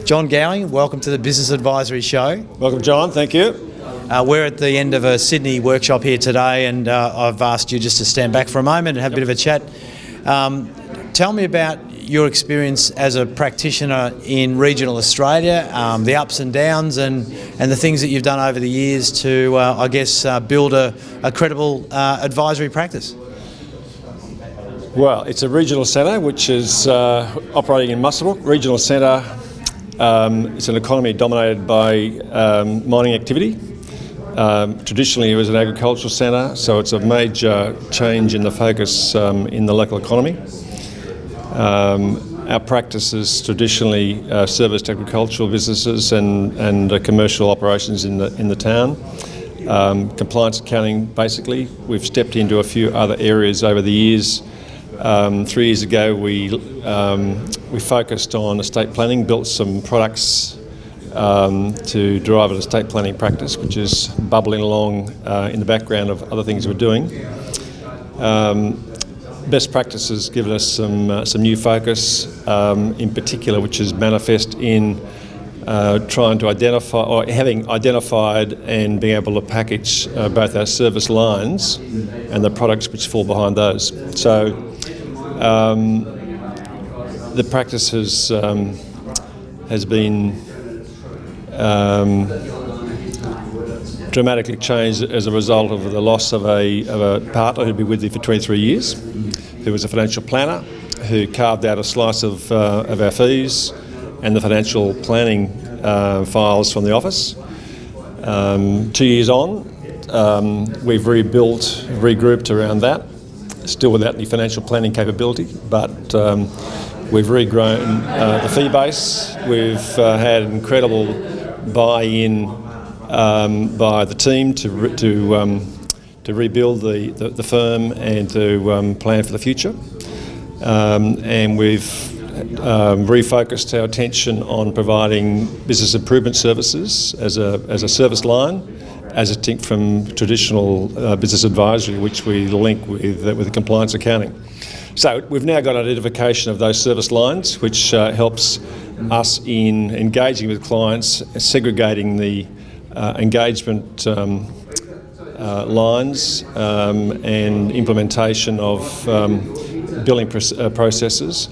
John Gowing, welcome to the Business Advisory Show. Welcome, John. Thank you. We're at the end of a Sydney workshop here today, and I've asked you just to stand back for a moment and have a bit of a chat. Tell me about your experience as a practitioner in regional Australia, the ups and downs and the things that you've done over the years to, build a credible advisory practice. Well, it's a regional centre which is operating in Muswellbrook. Regional centre, it's an economy dominated by mining activity. Traditionally it was an agricultural centre, so it's a major change in the focus in the local economy. Our practice has traditionally serviced agricultural businesses and commercial operations in the town. Compliance accounting, basically. We've stepped into a few other areas over the years. 3 years ago we focused on estate planning, built some products to drive an estate planning practice, which is bubbling along in the background of other things we're doing. Best practice has given us some new focus, in particular, which is manifest in trying to identify, or having identified and being able to package both our service lines and the products which fall behind those. So the practice has been dramatically changed as a result of the loss of a partner who'd been with me for 23 years, who was a financial planner, who carved out a slice of our fees and the financial planning files from the office. 2 years on, we've regrouped around that, still without any financial planning capability, but we've regrown the fee base. We've had incredible buy-in by the team to rebuild the firm and to plan for the future. And we've refocused our attention on providing business improvement services as a service line, as distinct from traditional business advisory, which we link with compliance accounting. So we've now got identification of those service lines, which helps us in engaging with clients, segregating the engagement lines and implementation of billing processes.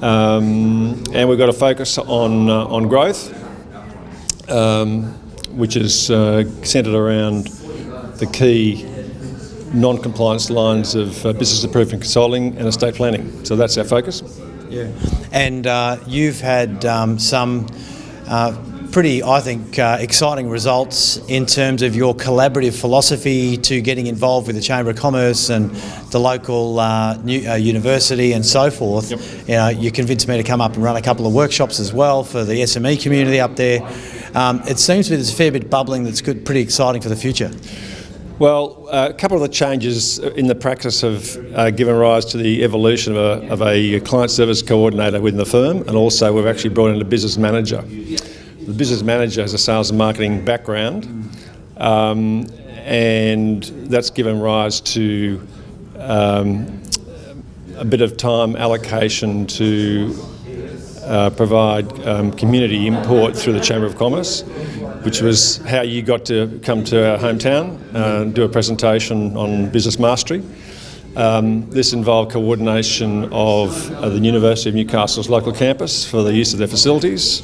And we've got a focus on growth, which is centred around the key non-compliance lines of business improvement consulting and estate planning. So that's our focus. Yeah, and you've had some pretty, I think, exciting results in terms of your collaborative philosophy to getting involved with the Chamber of Commerce and the local university and so forth. Yep. You know, you convinced me to come up and run a couple of workshops as well for the SME community up there. It seems to me there's a fair bit bubbling that's good, pretty exciting for the future. Well, a couple of the changes in the practice have given rise to the evolution of a client service coordinator within the firm, and also we've actually brought in a business manager. The business manager has a sales and marketing background, and that's given rise to a bit of time allocation to provide community input through the Chamber of Commerce, which was how you got to come to our hometown and do a presentation on business mastery. This involved coordination of the University of Newcastle's local campus for the use of their facilities,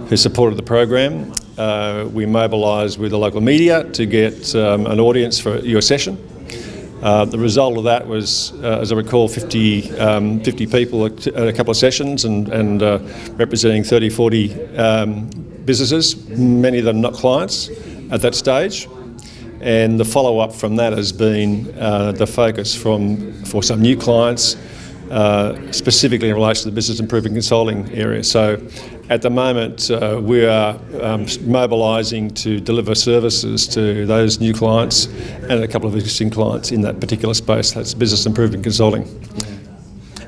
who supported the program. We mobilised with the local media to get an audience for your session. The result of that was, as I recall, 50 people at a couple of sessions and representing 30, 40 businesses, many of them not clients at that stage. And the follow-up from that has been the focus for some new clients, specifically in relation to the business improvement consulting area. So at the moment we are mobilising to deliver services to those new clients and a couple of existing clients in that particular space. That's business improvement consulting.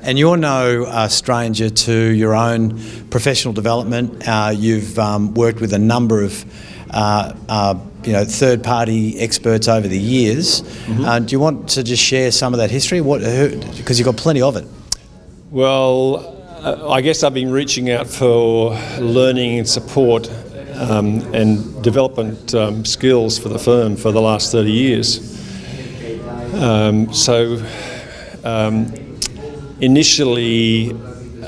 And you're no stranger to your own professional development. You've worked with a number of third-party experts over the years. Mm-hmm. Do you want to just share some of that history? Because you've got plenty of it. Well, I guess I've been reaching out for learning and support and development skills for the firm for the last 30 years. Initially,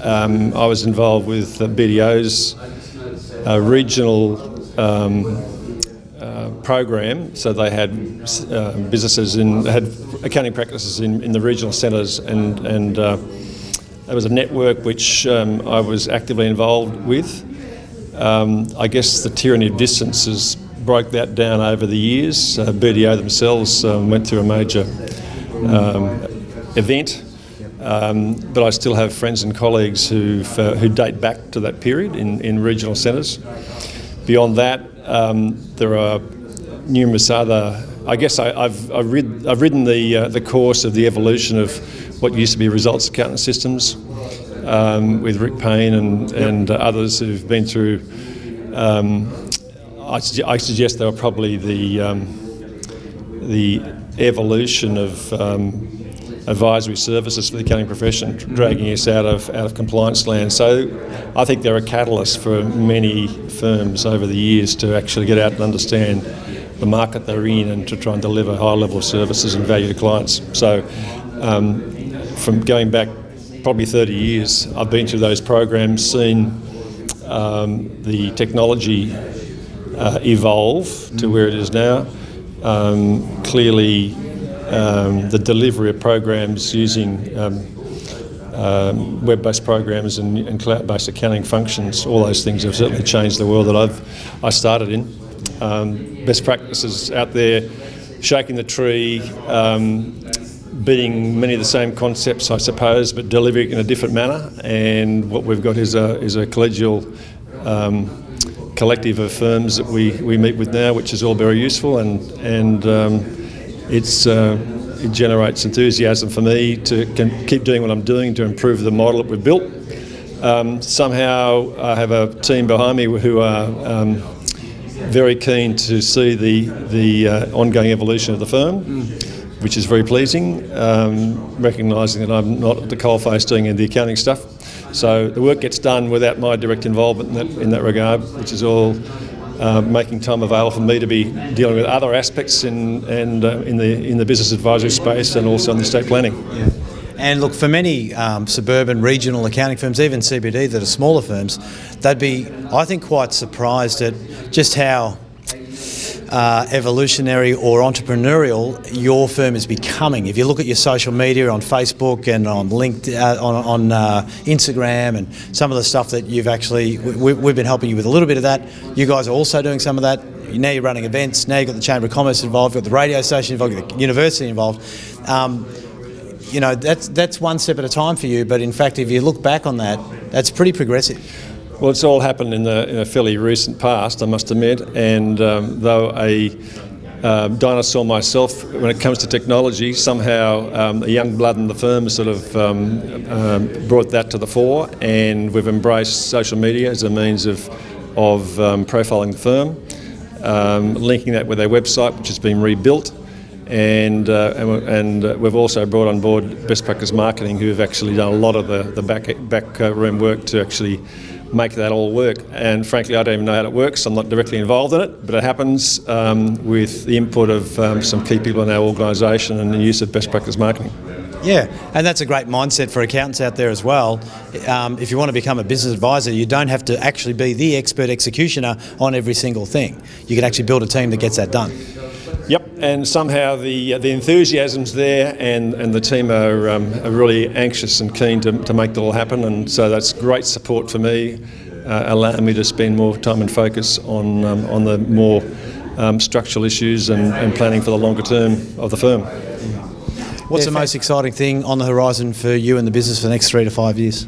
I was involved with BDO's regional program. So they had they had accounting practices in the regional centres, and there was a network which I was actively involved with. I guess the tyranny of distance has broke that down over the years. BDO themselves went through a major event, but I still have friends and colleagues who date back to that period in regional centres. Beyond that, there are numerous other. I guess I've ridden the course of the evolution of what used to be results accounting systems with Rick Payne and others who've been through. I suggest they were probably the evolution of advisory services for the accounting profession, dragging us out of compliance land. So I think they're a catalyst for many firms over the years to actually get out and understand the market they're in and to try and deliver high level of services and value to clients. So from going back probably 30 years, I've been through those programs, seen the technology evolve to where it is now. Clearly, the delivery of programs using web-based programs and cloud-based accounting functions, all those things have certainly changed the world that I started in. Best practices out there, shaking the tree, beating many of the same concepts, I suppose, but delivering it in a different manner. And what we've got is a collegial collective of firms that we meet with now, which is all very useful, and it generates enthusiasm for me to keep doing what I'm doing to improve the model that we've built. Somehow I have a team behind me who are very keen to see the ongoing evolution of the firm, which is very pleasing, recognising that I'm not at the coalface doing the accounting stuff. So the work gets done without my direct involvement in that regard, which is all making time available for me to be dealing with other aspects in the business advisory space and also in the estate planning. Yeah. And look, for many suburban regional accounting firms, even CBD that are smaller firms, they'd be, I think, quite surprised at just how evolutionary or entrepreneurial your firm is becoming. If you look at your social media on Facebook and on LinkedIn, on Instagram, and some of the stuff that you've actually, we've been helping you with a little bit of that. You guys are also doing some of that. Now you're running events. Now you've got the Chamber of Commerce involved. You've got the radio station involved. You've got the university involved. That's one step at a time for you. But in fact, if you look back on that, that's pretty progressive. Well, it's all happened in a fairly recent past, I must admit, and though a dinosaur myself, when it comes to technology, somehow a young blood in the firm sort of brought that to the fore, and we've embraced social media as a means of profiling the firm, linking that with our website, which has been rebuilt, and we've also brought on board Best Practice Marketing, who have actually done a lot of the back room work to actually make that all work. And frankly, I don't even know how it works. I'm not directly involved in it, but it happens with the input of some key people in our organisation and the use of best practice marketing. Yeah, and that's a great mindset for accountants out there as well. If you want to become a business advisor, you don't have to actually be the expert executioner on every single thing. You can actually build a team that gets that done. Yep, and somehow the enthusiasm's there, and the team are really anxious and keen to make it all happen, and so that's great support for me, allowing me to spend more time and focus on the more structural issues and planning for the longer term of the firm. What's the most exciting thing on the horizon for you and the business for the next 3 to 5 years?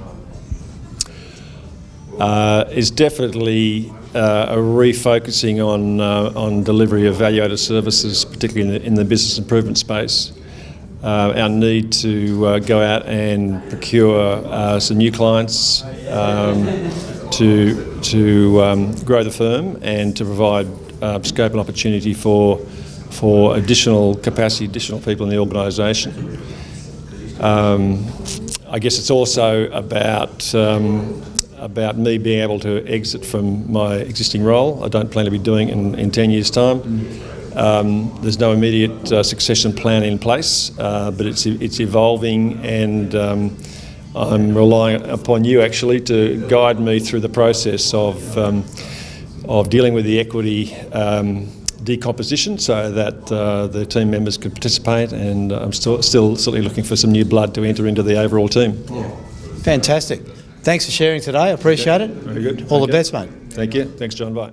Is definitely a refocusing on delivery of value-added services, particularly in the business improvement space. Our need to go out and procure some new clients to grow the firm and to provide scope and opportunity for additional capacity, additional people in the organisation. I guess it's also about me being able to exit from my existing role. I don't plan to be doing it in 10 years' time. There's no immediate succession plan in place, but it's evolving, and I'm relying upon you actually to guide me through the process of dealing with the equity decomposition, so that the team members can participate, and I'm still certainly looking for some new blood to enter into the overall team. Yeah. Fantastic. Thanks for sharing today. I appreciate it. Very good. All the best, mate. Thank you. Thanks, John. Bye.